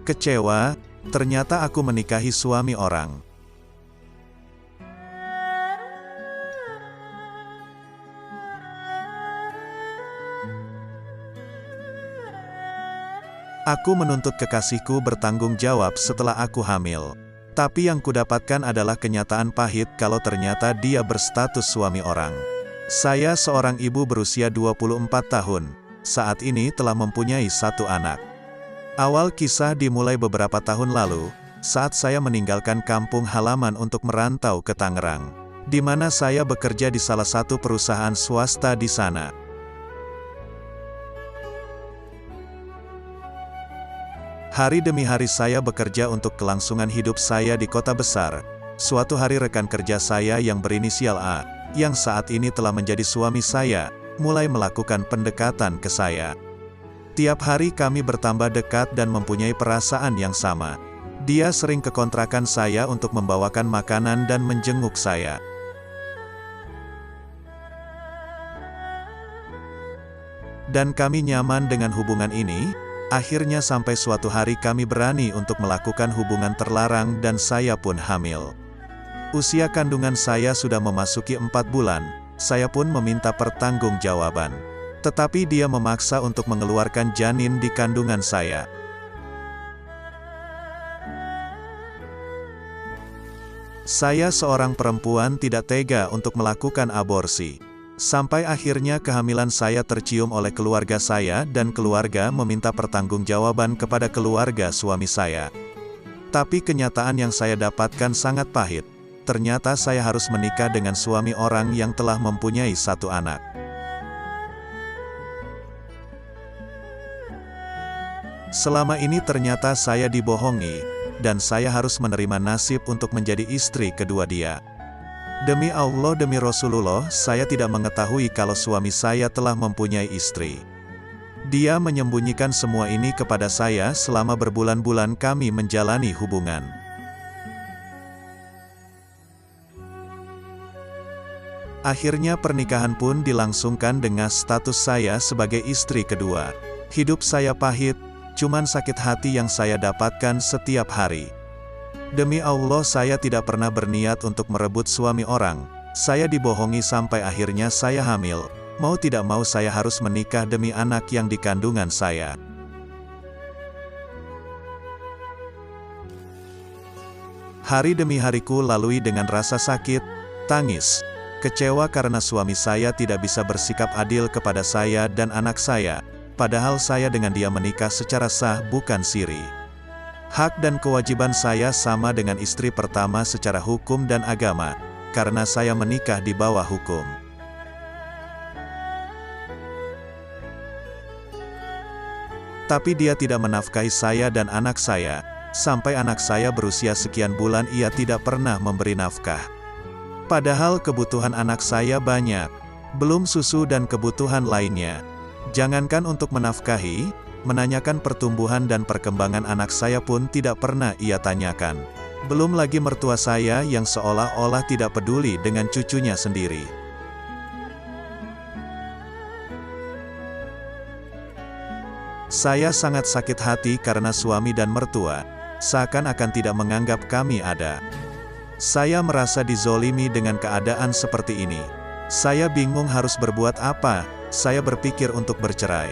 Kecewa, ternyata aku menikahi suami orang. Aku menuntut kekasihku bertanggung jawab setelah aku hamil. Tapi yang kudapatkan adalah kenyataan pahit kalau ternyata dia berstatus suami orang. Saya seorang ibu berusia 24 tahun, saat ini telah mempunyai 1 anak. Awal kisah dimulai beberapa tahun lalu, saat saya meninggalkan kampung halaman untuk merantau ke Tangerang, di mana saya bekerja di salah satu perusahaan swasta di sana. Hari demi hari saya bekerja untuk kelangsungan hidup saya di kota besar. Suatu hari rekan kerja saya yang berinisial A, yang saat ini telah menjadi suami saya, mulai melakukan pendekatan ke saya. Tiap hari kami bertambah dekat dan mempunyai perasaan yang sama. Dia sering ke kontrakan saya untuk membawakan makanan dan menjenguk saya. Dan kami nyaman dengan hubungan ini. Akhirnya sampai suatu hari kami berani untuk melakukan hubungan terlarang dan saya pun hamil. Usia kandungan saya sudah memasuki 4 bulan, saya pun meminta pertanggungjawaban. Tetapi dia memaksa untuk mengeluarkan janin di kandungan saya. Saya seorang perempuan tidak tega untuk melakukan aborsi. Sampai akhirnya kehamilan saya tercium oleh keluarga saya dan keluarga meminta pertanggungjawaban kepada keluarga suami saya. Tapi kenyataan yang saya dapatkan sangat pahit. Ternyata saya harus menikah dengan suami orang yang telah mempunyai 1 anak. Selama ini ternyata saya dibohongi, dan saya harus menerima nasib untuk menjadi istri kedua dia. Demi Allah, demi Rasulullah, saya tidak mengetahui kalau suami saya telah mempunyai istri. Dia menyembunyikan semua ini kepada saya selama berbulan-bulan kami menjalani hubungan. Akhirnya pernikahan pun dilangsungkan dengan status saya sebagai istri kedua. Hidup saya pahit, cuman sakit hati yang saya dapatkan setiap hari. Demi Allah, saya tidak pernah berniat untuk merebut suami orang. Saya dibohongi sampai akhirnya saya hamil. Mau tidak mau saya harus menikah demi anak yang dikandungan saya. Hari demi hariku lalui dengan rasa sakit, tangis, kecewa karena suami saya tidak bisa bersikap adil kepada saya dan anak saya. Padahal saya dengan dia menikah secara sah, bukan siri. Hak dan kewajiban saya sama dengan istri pertama secara hukum dan agama, karena saya menikah di bawah hukum. Tapi dia tidak menafkahi saya dan anak saya, sampai anak saya berusia sekian bulan ia tidak pernah memberi nafkah. Padahal kebutuhan anak saya banyak, belum susu dan kebutuhan lainnya. Jangankan untuk menafkahi, menanyakan pertumbuhan dan perkembangan anak saya pun tidak pernah ia tanyakan. Belum lagi mertua saya yang seolah-olah tidak peduli dengan cucunya sendiri. Saya sangat sakit hati karena suami dan mertua seakan-akan tidak menganggap kami ada. Saya merasa dizolimi dengan keadaan seperti ini. Saya bingung harus berbuat apa. Saya berpikir untuk bercerai.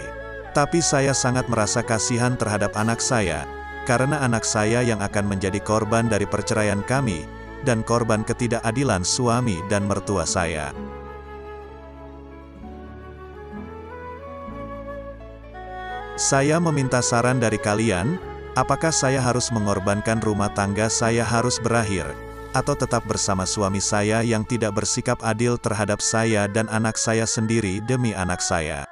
Tapi saya sangat merasa kasihan terhadap anak saya, karena anak saya yang akan menjadi korban dari perceraian kami, dan korban ketidakadilan suami dan mertua saya. Saya meminta saran dari kalian, apakah saya harus mengorbankan rumah tangga saya harus berakhir, atau tetap bersama suami saya yang tidak bersikap adil terhadap saya dan anak saya sendiri demi anak saya?